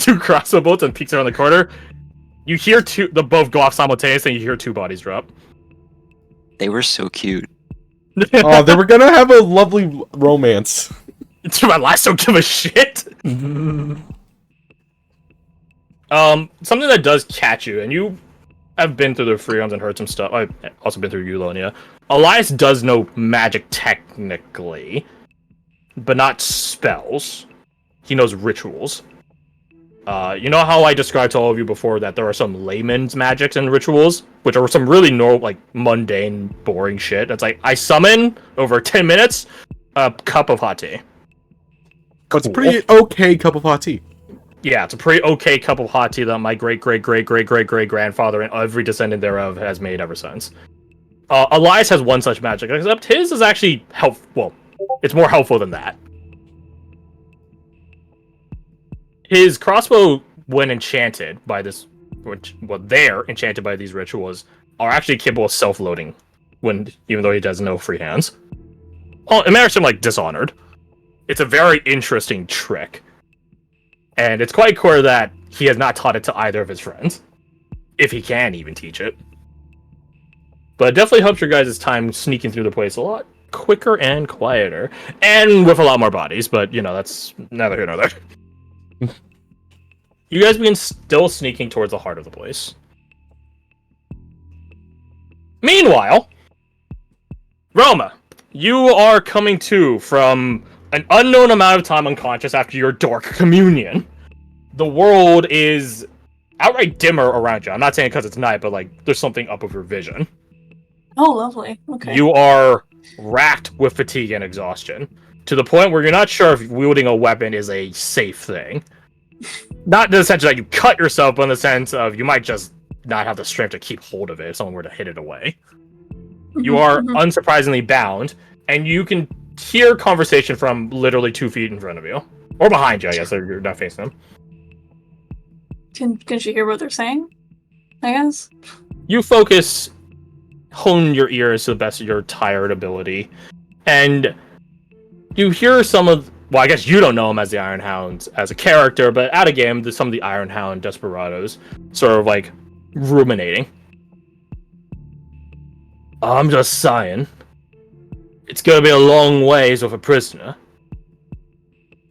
two crossbow bolts and peeks around the corner. You hear them both go off simultaneously, and you hear two bodies drop. They were so cute. Oh, they were gonna have a lovely romance. My lies don't give a shit. Something that does catch you, and you have been through the Freons and heard some stuff. I've also been through Eulonia. Elias does know magic technically, but not spells. He knows rituals. You know how I described to all of you before that there are some layman's magics and rituals, which are some really mundane, boring shit. It's like, I summon, over 10 minutes, a cup of hot tea. Cool. It's a pretty okay cup of hot tea. Yeah, it's a pretty okay cup of hot tea that my great-great-great-great-great-great-grandfather and every descendant thereof has made ever since. Elias has one such magic, except his is actually helpful. Well, it's more helpful than that. His crossbow, when enchanted by this, they're enchanted by these rituals, are actually capable of self-loading, even though he does no free hands. Well, it makes him Dishonored. It's a very interesting trick, and it's quite clear that he has not taught it to either of his friends, if he can even teach it. But it definitely helps your guys' time sneaking through the place a lot quicker and quieter, and with a lot more bodies. But that's neither here nor there. You guys begin still sneaking towards the heart of the place. Meanwhile, Roma, you are coming to from an unknown amount of time unconscious after your dark communion. The world is outright dimmer around you. I'm not saying because it's night, but there's something up with your vision. Oh, lovely. Okay. You are racked with fatigue and exhaustion, to the point where you're not sure if wielding a weapon is a safe thing. Not in the sense that you cut yourself, but in the sense of you might just not have the strength to keep hold of it if someone were to hit it away. You are unsurprisingly bound, and you can hear conversation from literally 2 feet in front of you. Or behind you, I guess, if you're not facing them. Can she hear what they're saying? I guess? You hone your ears to the best of your tired ability, and you hear some of... Well, I guess you don't know him as the Iron Hounds as a character, but out of game, there's some of the Iron Hound desperados sort of ruminating. I'm just saying, it's gonna be a long ways with a prisoner.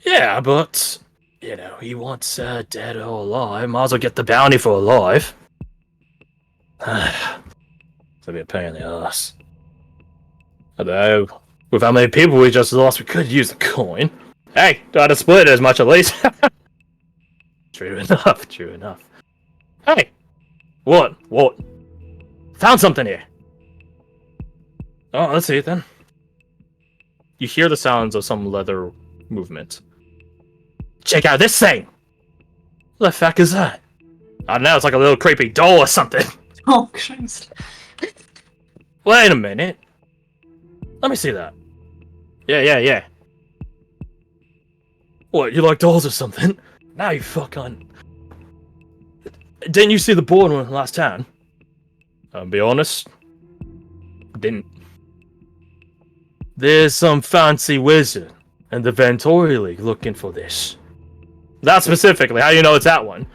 Yeah, but, he wants dead or alive. Might as well get the bounty for alive. It's a bit of a pain in the ass. Although, with how many people we just lost, we could use the coin. Hey, try to split it as much at least. True enough. Hey! What? Found something here. Oh, let's see it then. You hear the sounds of some leather movement. Check out this thing! What the fuck is that? I don't know, it's like a little creepy doll or something. Oh, Christ. Wait a minute. Let me see that. Yeah. What, you like dolls or something? Now you fucking... Didn't you see the board one last town? I'll be honest. Didn't. There's some fancy wizard in the Ventori League looking for this. That specifically, how do you know it's that one?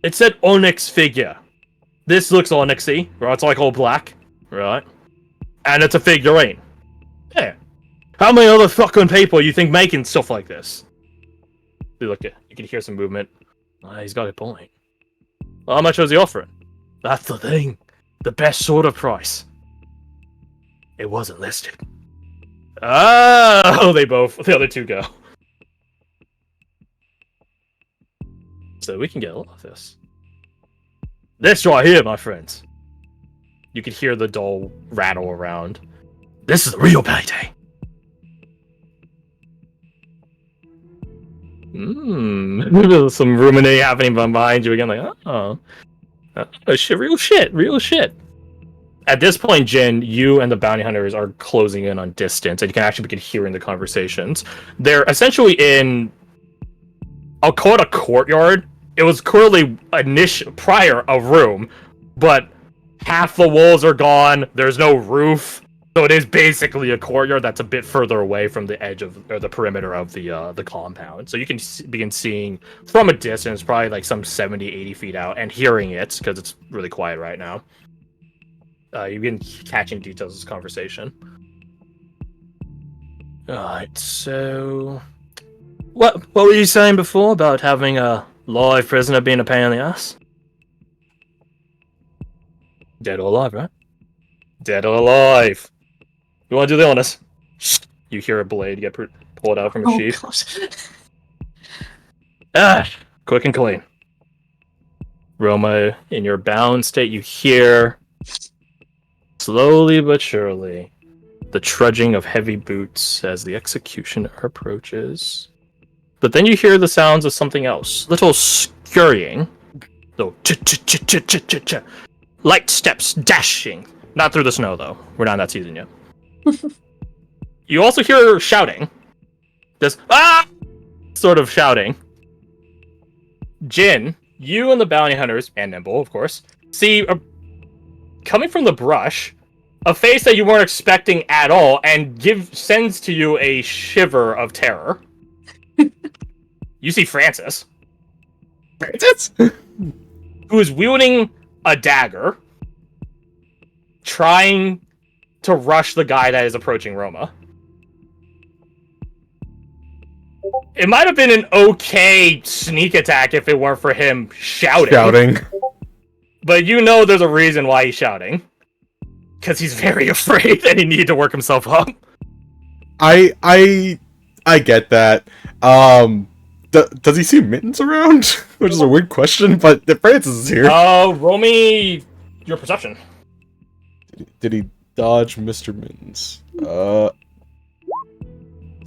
It said Onyx figure. This looks onyxy, right? It's all black, right? And it's a figurine. Yeah. How many other fucking people you think making stuff like this? You can hear some movement. He's got a point. Well, how much was he offering? That's the thing. The best sort of price. It wasn't listed. Oh, the other two go. So we can get a lot of this. This right here, my friends. You can hear the doll rattle around. This is the real payday. Some ruminating happening behind you again, real shit. At this point, Jin, you and the bounty hunters are closing in on distance, and you can actually begin hearing the conversations. They're essentially in, I'll call it a courtyard. It was clearly prior a room, but half the walls are gone. There's no roof. So it is basically a courtyard that's a bit further away from the edge of or the perimeter of the compound. So you can begin seeing from a distance, probably like some 70, 80 feet out, and hearing it because it's really quiet right now. You begin catching details of this conversation. Alright, so what were you saying before about having a live prisoner being a pain in the ass? Dead or alive, right? Dead or alive. You want to do the honors? You hear a blade get pulled out from a sheath. God. Quick and clean. Roma, in your bound state, you hear slowly but surely the trudging of heavy boots as the executioner approaches. But then you hear the sounds of something else. Little scurrying. Little ch-ch-ch-ch-ch-ch-ch. Light steps dashing. Not through the snow, though. We're not in that season yet. You also hear shouting. Just, ah! Sort of shouting. Jin, you and the bounty hunters, and Nimble, of course, see, coming from the brush, a face that you weren't expecting at all, and sends to you a shiver of terror. You see Francis. Francis? Who is wielding a dagger, trying to rush the guy that is approaching Roma. It might have been an okay sneak attack if it weren't for him shouting. But you know there's a reason why he's shouting. Because he's very afraid and he needed to work himself up. I get that. Does he see Mittens around? Which is a weird question, but Francis is here. Roll me your perception. Did he dodge Mr. Mittens?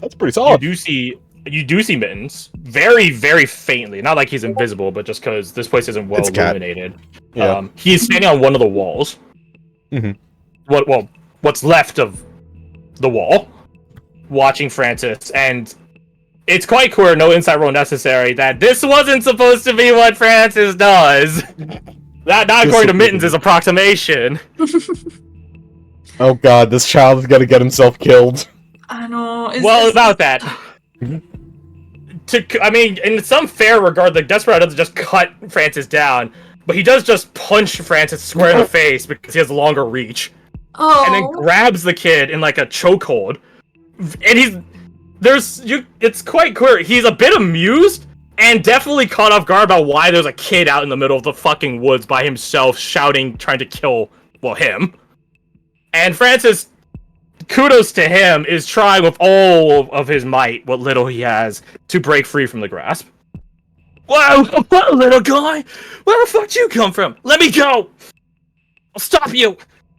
That's pretty solid. You do see Mittens very, very faintly. Not like he's invisible, but just because this place isn't well illuminated. Yeah. He's standing on one of the walls. Mm-hmm. What's left of the wall, watching Francis, and it's quite clear, no inside roll necessary, that this wasn't supposed to be what Francis does. That, not according to Mittens' approximation. Oh god, this child is gonna get himself killed. I know. About that. In some fair regard, the Desperado doesn't just cut Francis down, but he does just punch Francis square in the face because he has longer reach. Oh. And then grabs the kid in like a chokehold. And it's quite clear, he's a bit amused and definitely caught off guard about why there's a kid out in the middle of the fucking woods by himself shouting, trying to kill, him. And Francis, kudos to him, is trying with all of his might, what little he has, to break free from the grasp. Whoa, little guy! Where the fuck did you come from? Let me go! I'll stop you!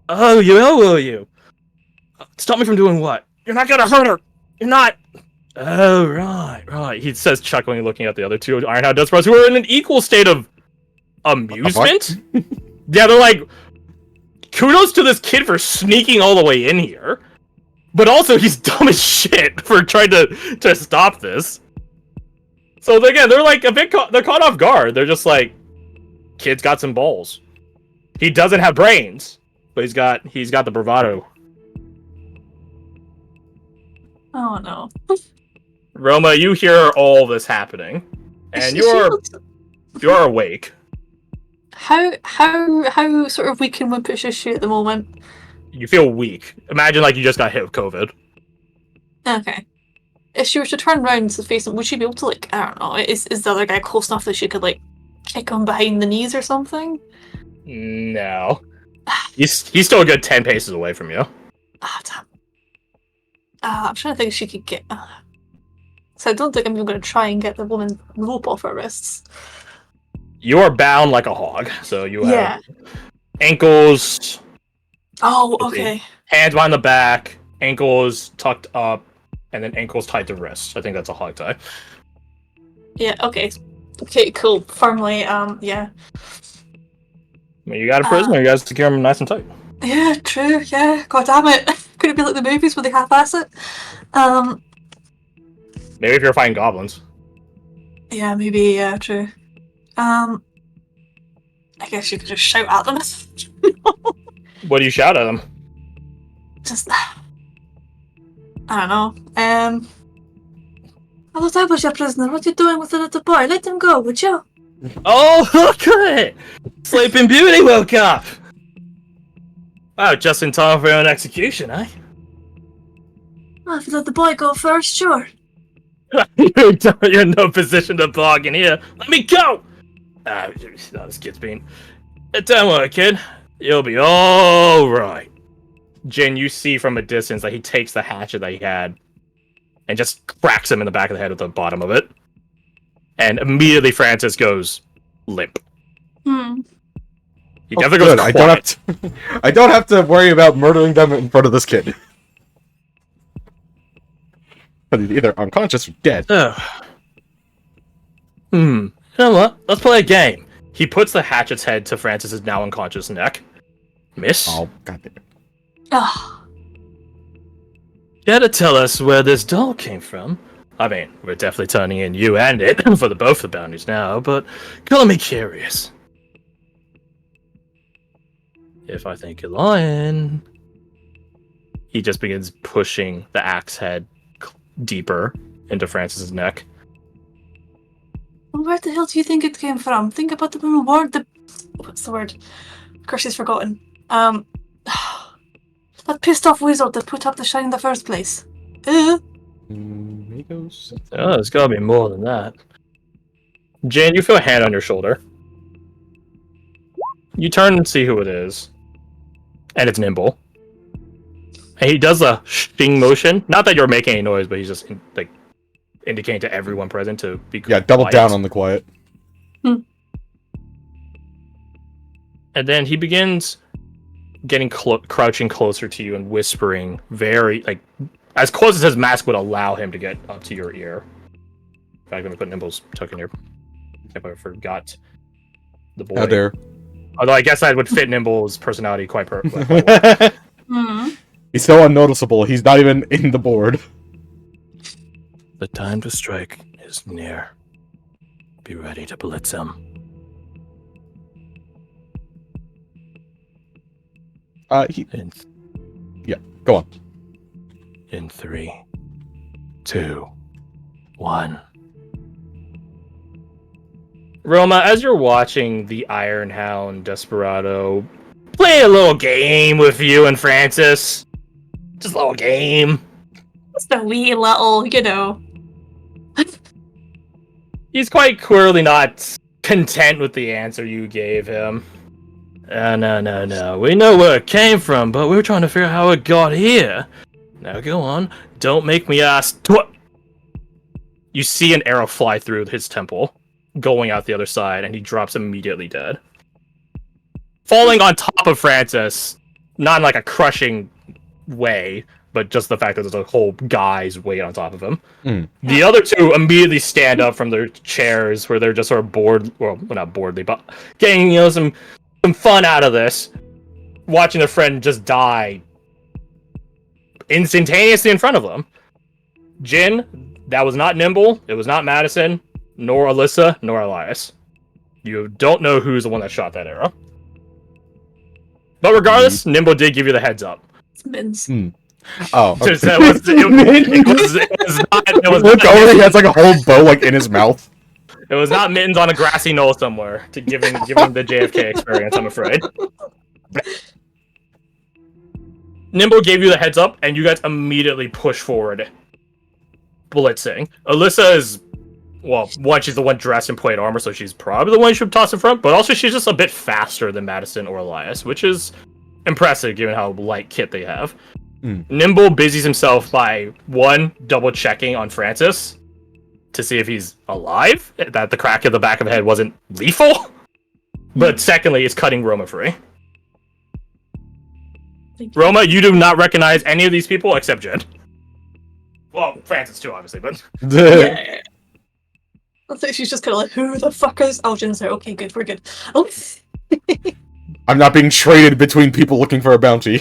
Oh, you will you? Stop me from doing what? You're not gonna hurt her! You're not! Oh, right. He says, chuckling, looking at the other two Ironhide Dustbros, who are in an equal state of amusement. Yeah, they're like, kudos to this kid for sneaking all the way in here. But also, he's dumb as shit for trying to stop this. So again, they're like they're caught off guard. They're just like, kid's got some balls. He doesn't have brains, but he's got the bravado. Oh no. Roma, you hear all this happening, and you're awake. How sort of weak and wimpish is she at the moment? You feel weak. Imagine like you just got hit with COVID. Okay. If she were to turn around to face him, would she be able to, like, I don't know, is the other guy close enough that she could, like, kick him behind the knees or something? No. He's still a good 10 paces away from you. Damn. I'm trying to think if she could get... So I don't think I'm even going to try and get the woman's rope off her wrists. You are bound like a hog, so you have Yeah. ankles... Oh, okay. Hands behind the back, ankles tucked up, and then ankles tied to wrists. I think that's a hog tie. Yeah, okay. Okay, cool. Firmly, yeah. I mean, you got a prisoner, you guys secure him nice and tight. Yeah, true, yeah. God damn it. Could it be like the movies where they half-ass it? Maybe if you're fighting goblins. Yeah, maybe, yeah, true. I guess you could just shout at them. What do you shout at them? just I don't know. I thought I was your prisoner. What are you doing with the little boy? Let him go, would you? Oh, look at it! Sleeping Beauty woke up! Wow, just in time for your own execution, eh? Well, if you let the boy go first, sure. You're in no position to bargain here. Let me go! This kid's been... Don't worry, kid. You'll be alright. Jin, you see from a distance that he takes the hatchet that he had and just cracks him in the back of the head with the bottom of it. And immediately Francis goes limp. He definitely goes quiet. I don't have to worry about murdering them in front of this kid. But he's either unconscious or dead. You know what? Let's play a game. He puts the hatchet's head to Francis's now unconscious neck. Miss? Oh, goddamn. Oh, You had to tell us where this doll came from. I mean, we're definitely turning in you and it for both the bounties now, but color me curious. If I think you're lying... He just begins pushing the axe head deeper into Francis's neck. well, where the hell do you think it came from? Think about the reward. What's the word? Of course, he's forgotten. That pissed off weasel that put up the shine in the first place. Amigos? Oh, it's gotta be more than that. Jane, you feel a hand on your shoulder. You turn and see who it is. And it's Nimble. And he does a shing motion. Not that you're making any noise, but he's just like indicating to everyone present to be quiet. Yeah, double down on the quiet. And then he begins getting crouching closer to you and whispering very, like, as close as his mask would allow him to get up to your ear. In fact, I'm gonna put Nimble's token here. If I forgot the boy. How dare. Although I guess that would fit Nimble's personality quite well. He's so unnoticeable, he's not even in the board. The time to strike is near. Be ready to blitz him. Yeah, go on. In 3, 2, 1. Roma, as you're watching the Iron Hound Desperado play a little game with you and Francis, just a little game. Just a wee little, you know. He's quite clearly not content with the answer you gave him. No. We know where it came from, but we're trying to figure out how it got here. Now go on. Don't make me ask. You see an arrow fly through his temple, going out the other side, and he drops immediately dead. Falling on top of Francis, not in like a crushing way, but just the fact that there's a whole guy's weight on top of him. The other two immediately stand up from their chairs where they're just sort of bored, well, not boredly, but getting, some fun out of this, watching their friend just die instantaneously in front of them. Jin, that was not Nimble, it was not Madison, nor Alyssa, nor Elias. You don't know who's the one that shot that arrow. But regardless, Nimble did give you the heads up. It's Mins. Oh, okay. So it was Look not, over, he has like a whole bow like in his mouth. it was not Mittens on a grassy knoll somewhere to give him the JFK experience, I'm afraid. Nimble gave you the heads up, and you guys immediately push forward, blitzing. Alyssa is, well, one, she's the one dressed in plate armor, so she's probably the one you should toss in front, but also she's just a bit faster than Madison or Elias, which is impressive given how light kit they have. Nimble busies himself by, one, double-checking on Francis to see if he's alive, that the crack in the back of the head wasn't lethal, but secondly, is cutting Roma free. Roma, you do not recognize any of these people except Jen. Well, Francis too, obviously, but... Yeah. I think she's just kind of like, who the fuck is... Oh, Jen's there. Okay, good. We're good. Oh. I'm not being traded between people looking for a bounty.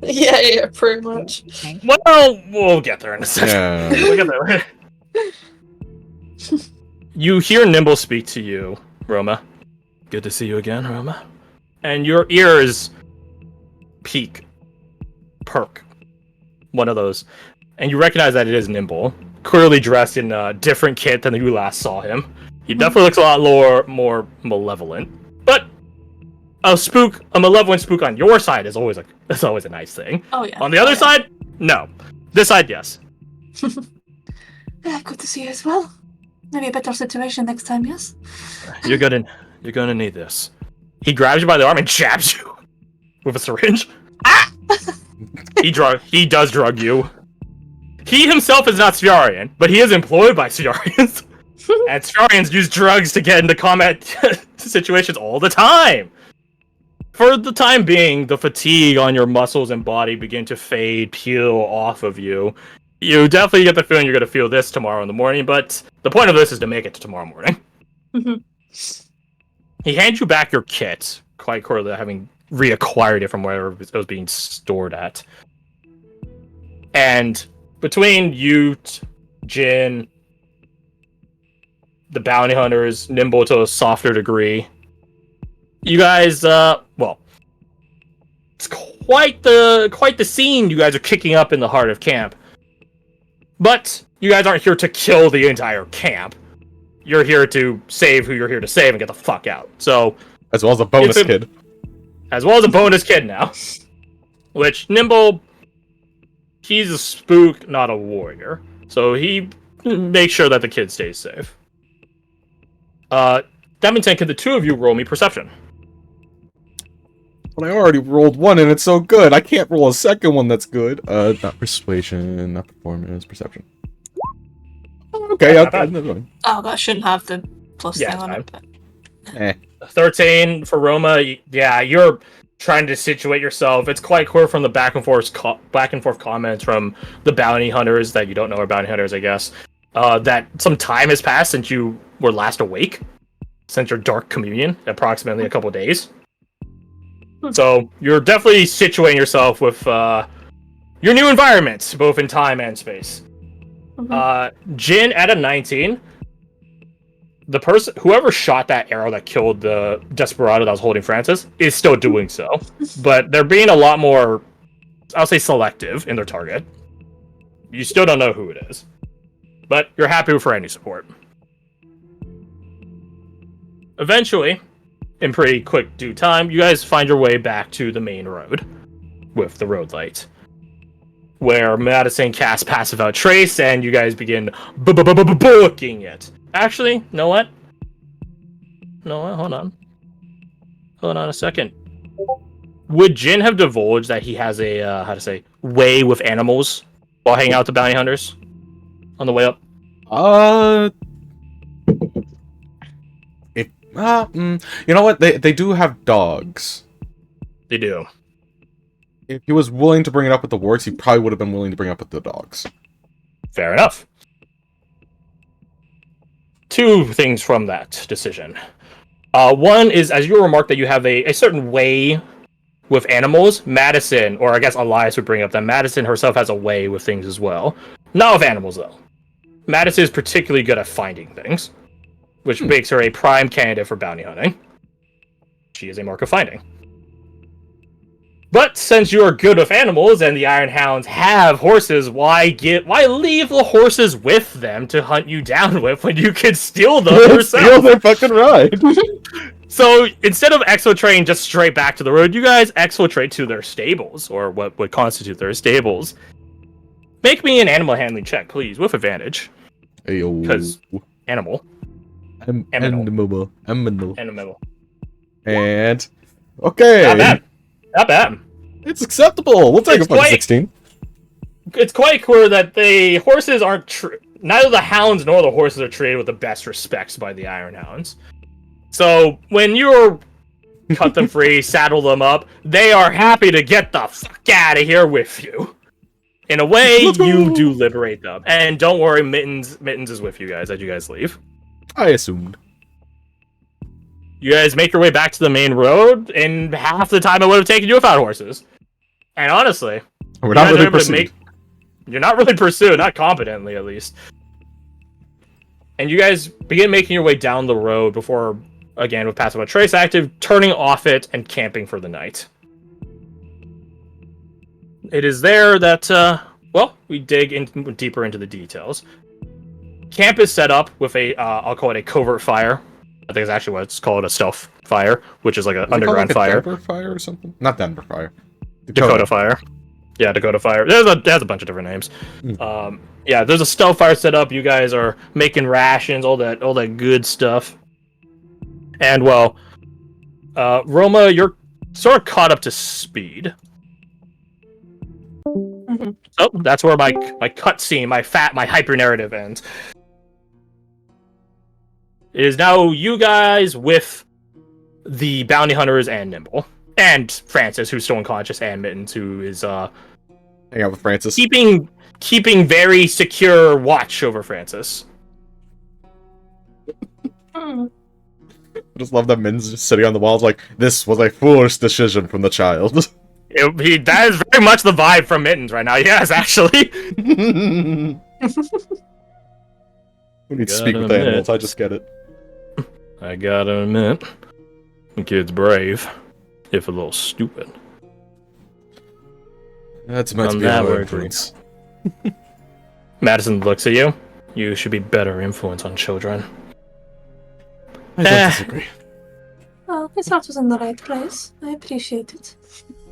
Yeah, pretty much. Well, we'll get there in a second. Yeah. We'll get there. You hear Nimble speak to you, Roma. Good to see you again, Roma. And your ears peak perk. One of those. And you recognize that it is Nimble. Clearly dressed in a different kit than you last saw him. He definitely looks a lot more malevolent. But a malevolent spook on your side is always a nice thing. Oh yeah. On the other side, no. This side, yes. Yeah, good to see you as well. Maybe a better situation next time, yes? You're gonna need this. He grabs you by the arm and jabs you with a syringe. Ah! He does drug you. He himself is not Sviarian, but he is employed by Sviarians. And Sviarians use drugs to get into combat situations all the time. For the time being, the fatigue on your muscles and body begin to peel off of you. You definitely get the feeling you're going to feel this tomorrow in the morning, but the point of this is to make it to tomorrow morning. He hands you back your kit, quite clearly having reacquired it from wherever it was being stored at. And between you, Jin, the bounty hunters, Nimble to a softer degree, you guys, it's quite the scene you guys are kicking up in the heart of camp. But you guys aren't here to kill the entire camp. You're here to save who you're here to save and get the fuck out. So, as well as a bonus kid. As well as a bonus kid now. Which, Nimble, he's a spook, not a warrior. So he makes sure that the kid stays safe. That means can the two of you roll me perception? But I already rolled one and it's so good. I can't roll a second one that's good. Not persuasion, not performance, perception. Okay, Yeah, okay. Oh, I shouldn't have the plus Yeah, thing on it. Eh. 13 for Roma. Yeah, you're trying to situate yourself. It's quite clear from the back and forth comments from the bounty hunters that you don't know are bounty hunters, I guess. That some time has passed since you were last awake, since your dark communion, approximately a couple days. So you're definitely situating yourself with your new environment, both in time and space. Jin at a 19. The person, whoever shot that arrow that killed the desperado that was holding Francis, is still doing so. But they're being a lot more, I'll say, selective in their target. You still don't know who it is. But you're happy for any support. Eventually, in pretty quick due time, you guys find your way back to the main road with the road light, where Madison casts Pass Without Trace, and you guys begin booking it. Actually, know what? Hold on. Hold on a second. Would Jin have divulged that he has a, way with animals while hanging out with the bounty hunters on the way up? You know what? They do have dogs. They do. If he was willing to bring it up with the wards, he probably would have been willing to bring it up with the dogs. Fair enough. Two things from that decision. One is, as you remarked that you have a certain way with animals, Madison, or I guess Elias would bring up that Madison herself has a way with things as well. Not with animals, though. Madison is particularly good at finding things, which makes her a prime candidate for bounty hunting. She is a mark of finding. But since you are good with animals and the Iron Hounds have horses, why leave the horses with them to hunt you down with when you could steal them yourself? Steal their fucking ride. So instead of exfiltrating just straight back to the road, you guys exfiltrate to their stables, or what would constitute their stables. Make me an animal handling check, please, with advantage. Ayo. Because animal. Animal. Animal. And okay. Not bad. It's acceptable. We'll take a fucking 16. It's quite clear that the horses aren't neither the hounds nor the horses are treated with the best respects by the Iron Hounds. So when you cut them free, saddle them up, they are happy to get the fuck out of here with you. In a way, you do liberate them. And don't worry, Mittens is with you guys as you guys leave. I assumed. You guys make your way back to the main road in half the time it would have taken you without horses. And honestly, we're not really pursued. You're not really pursued, not competently at least. And you guys begin making your way down the road before, again, with Pass Without Trace active, turning off it and camping for the night. it is there that, well, we dig deeper into the details. Camp is set up with a, I'll call it a covert fire. I think it's actually what it's called, a stealth fire, which is like an underground fire. Denver fire or something? Not Denver fire. Dakota fire. Yeah, Dakota fire. There's a bunch of different names. Yeah, there's a stealth fire set up. You guys are making rations, all that good stuff. And well, Roma, you're sort of caught up to speed. So that's where my cutscene, my hyper narrative ends. It is now you guys with the bounty hunters and Nimble. And Francis, who's still unconscious, and Mittens, who is hang out with Francis. Keeping very secure watch over Francis. I just love that Mittens just sitting on the walls like, this was a foolish decision from the child. That is very much the vibe from Mittens right now. Yes, actually. We need to speak with animals, I just get it. I gotta admit, the kid's brave, if a little stupid. That's meant to be a word, Prince. Madison looks at you. You should be better influence on children. I don't disagree. Well, his heart was in the right place. I appreciate it.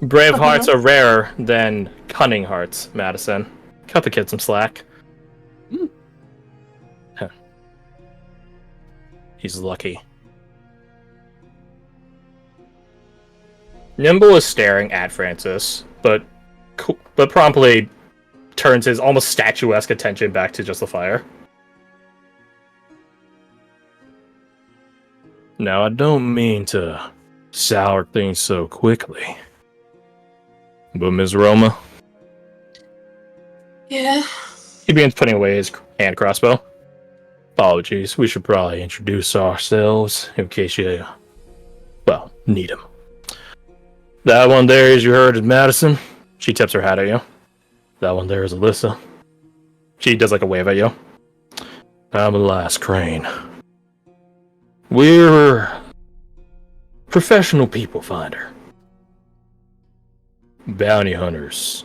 Brave hearts are rarer than cunning hearts, Madison. Cut the kid some slack. Huh. He's lucky. Nimble is staring at Francis, but promptly turns his almost statuesque attention back to just the fire. Now, I don't mean to sour things so quickly, but Ms. Roma? Yeah? He begins putting away his hand crossbow. Apologies, we should probably introduce ourselves in case you, well, need him. That one there, as you heard, is Madison. She tips her hat at you. That one there is Alyssa. She does like a wave at you. I'm Elias Crane. We're professional people finder. Bounty hunters.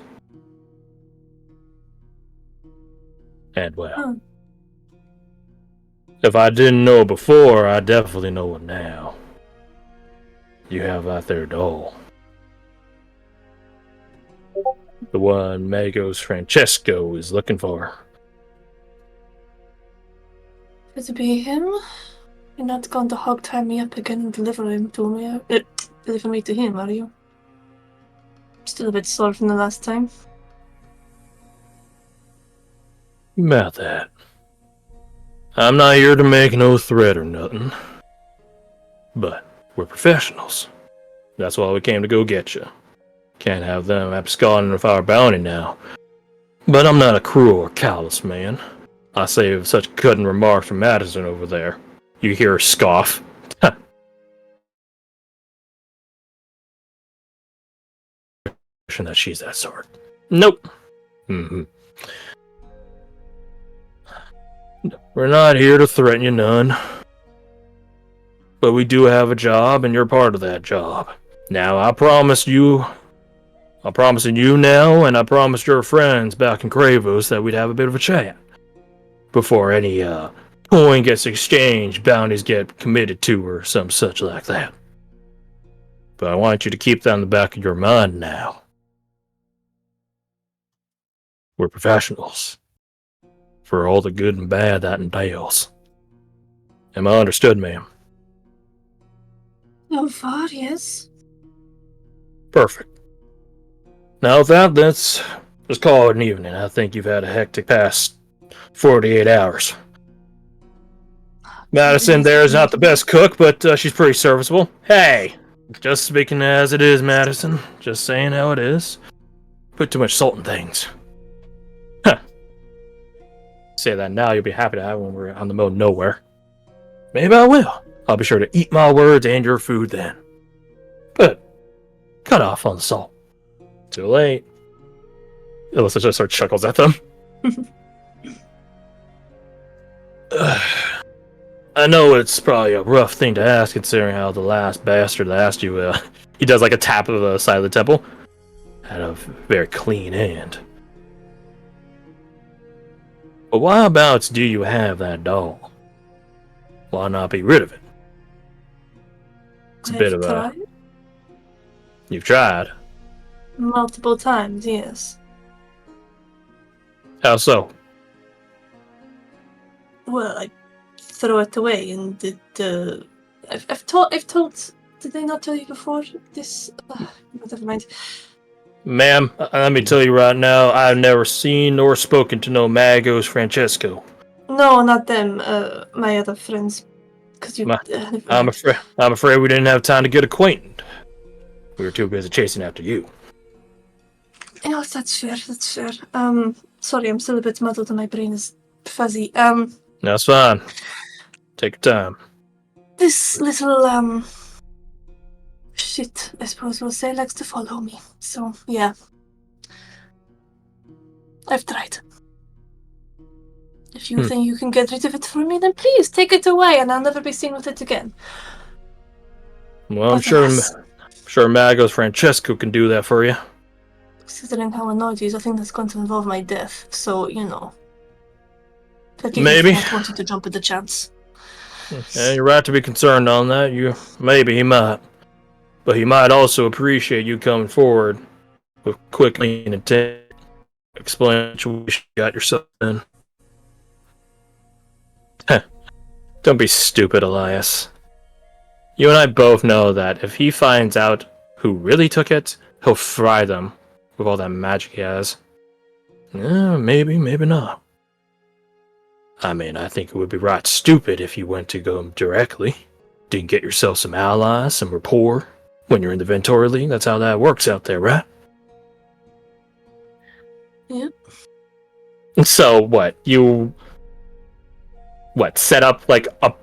And well, if I didn't know before, I definitely know it now. You have that there doll. The one Magos Francesco is looking for. Could it be him? You're not going to hog tie me up again and deliver him to me? Deliver me to him, are you? Still a bit sore from the last time. About that. I'm not here to make no threat or nothing. But we're professionals. That's why we came to go get you. Can't have them absconding with our bounty now. But I'm not a cruel or callous man. I save such cutting remarks from Madison over there. You hear her scoff. That she's that sort. Nope. We're not here to threaten you none. But we do have a job, and you're part of that job. Now, I'm promising you now, and I promised your friends back in Kravos that we'd have a bit of a chat. Before any, coin gets exchanged, bounties get committed to, or some such like that. But I want you to keep that in the back of your mind now. We're professionals. For all the good and bad that entails. Am I understood, ma'am? So far, yes. Perfect. Now with that, let's just call it an evening. I think you've had a hectic past 48 hours. Madison there is not the best cook, but she's pretty serviceable. Hey, just speaking as it is, Madison. Just saying how it is. Put too much salt in things. Huh. Say that now, you'll be happy to have when we're on the middle of nowhere. Maybe I will. I'll be sure to eat my words and your food then. But cut off on the salt. Too late. Alyssa just sort of chuckles at them. I know it's probably a rough thing to ask, considering how the last bastard that asked you, he does like a tap of the side of the temple. had a very clean hand. But whyabouts do you have that doll? Why not be rid of it? It's a bit of a... tried You've tried. multiple times, yes. How so? Well, I throw it away, and I've told. Did I not tell you before this? Never mind. Ma'am, let me tell you right now, I've never seen nor spoken to no Magos Francesco. No, not them. My other friends. Because you. Never I'm mind. afraid we didn't have time to get acquainted. We were too busy chasing after you. Oh, that's fair. That's fair. Sorry, I'm still a bit muddled, and my brain is fuzzy. That's fine. Take your time. This little shit, I suppose we'll say, likes to follow me. So yeah, I've tried. If you think you can get rid of it for me, then please take it away, and I'll never be seen with it again. Well, I'm But sure alas, Magos Francesco can do that for you. considering how annoyed he is, I think that's going to involve my death. So forgive me Maybe. for not wanting to jump at the chance. Yeah, you're right to be concerned on that. Maybe he might. But he might also appreciate you coming forward with quick clean and explain what you got yourself in. Don't be stupid, Elias. You and I both know that if he finds out who really took it, he'll fry them with all that magic he has. Maybe, maybe not. I mean, I think it would be right stupid if you went to go directly. Didn't get yourself some allies, some rapport. When you're in the Ventori League, that's how that works out there, right? Yeah. So what? Set up like a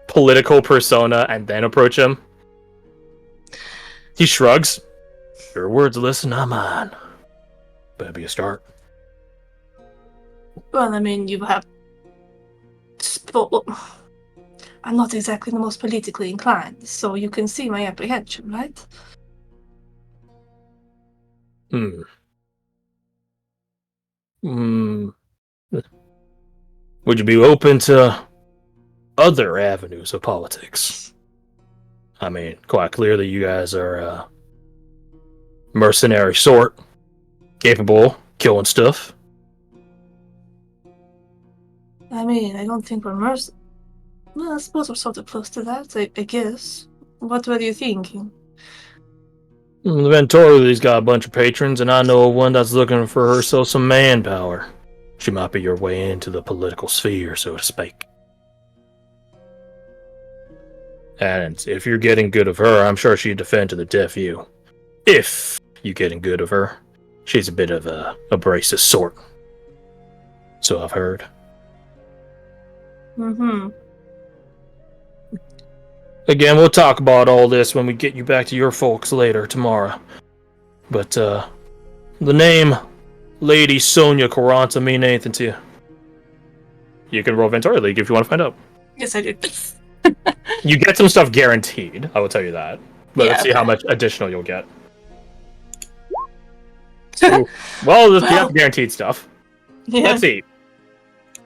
political persona and then approach him? He shrugs. Your words, listen, not mine. Better be a start. Well, I mean, you have. I'm not exactly the most politically inclined, so you can see my apprehension, right? Would you be open to other avenues of politics? I mean, quite clearly you guys are a mercenary sort, capable, killing stuff. I mean, I don't think we're Well, I suppose we're sort of close to that, I guess. What were you thinking? The Ventori League's got a bunch of patrons, and I know of one that's looking for herself some manpower. She might be your way into the political sphere, so to speak. And if you're getting good of her, I'm sure she'd defend to the death you. If you're getting good of her. She's a bit of a abrasive sort. So I've heard. Mm-hmm. Again, we'll talk about all this when we get you back to your folks later tomorrow. But, the name Lady Sonia Quaranta mean anything to you? You can roll Ventori League if you want to find out. Yes, I did. You get some stuff guaranteed, I will tell you that. But Yeah, let's see okay. how much additional you'll get. Ooh. Well, you have guaranteed stuff. Yeah. Let's see.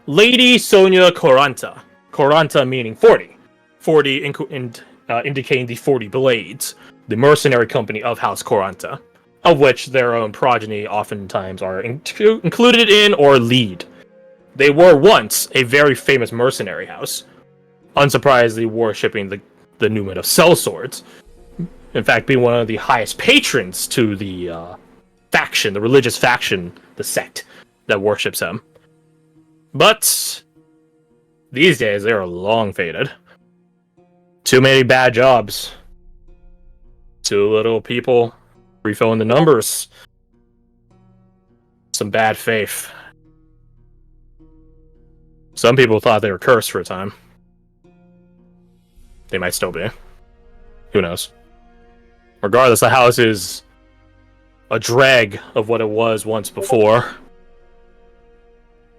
Lady Sonia Quaranta. Quaranta meaning 40. 40 indicating the 40 Blades, the mercenary company of House Quaranta, of which their own progeny oftentimes are included in or lead. They were once a very famous mercenary house, unsurprisingly worshipping the Numen of Sellswords. In fact, being one of the highest patrons to the faction, the religious faction, the sect that worships him. But these days, they are long faded. Too many bad jobs. Too little people refilling the numbers. Some bad faith. Some people thought they were cursed for a time. They might still be. Who knows? Regardless, the house is a drag of what it was once before.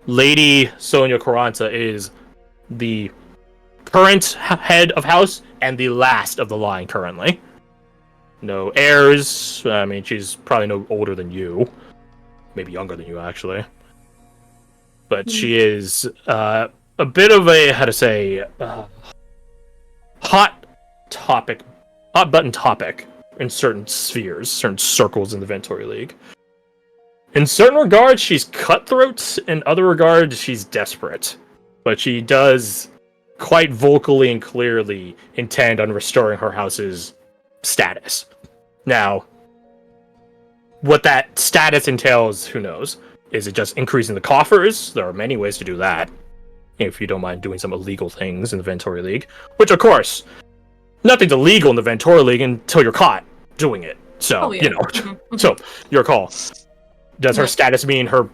Lady Sonia Quaranta is the current head of house and the last of the line currently. no heirs. I mean, she's probably no older than you, maybe younger than you actually. But she is a bit of a hot button topic in certain spheres, certain circles in the Ventori League. In certain regards, she's cutthroat. In other regards, she's desperate. But she does quite vocally and clearly intend on restoring her house's status. Now, what that status entails, who knows? Is it just increasing the coffers? There are many ways to do that. If you don't mind doing some illegal things in the Ventori League. Which, of course, nothing's illegal in the Ventori League until you're caught doing it. So, you know, so, your call. Does her status mean her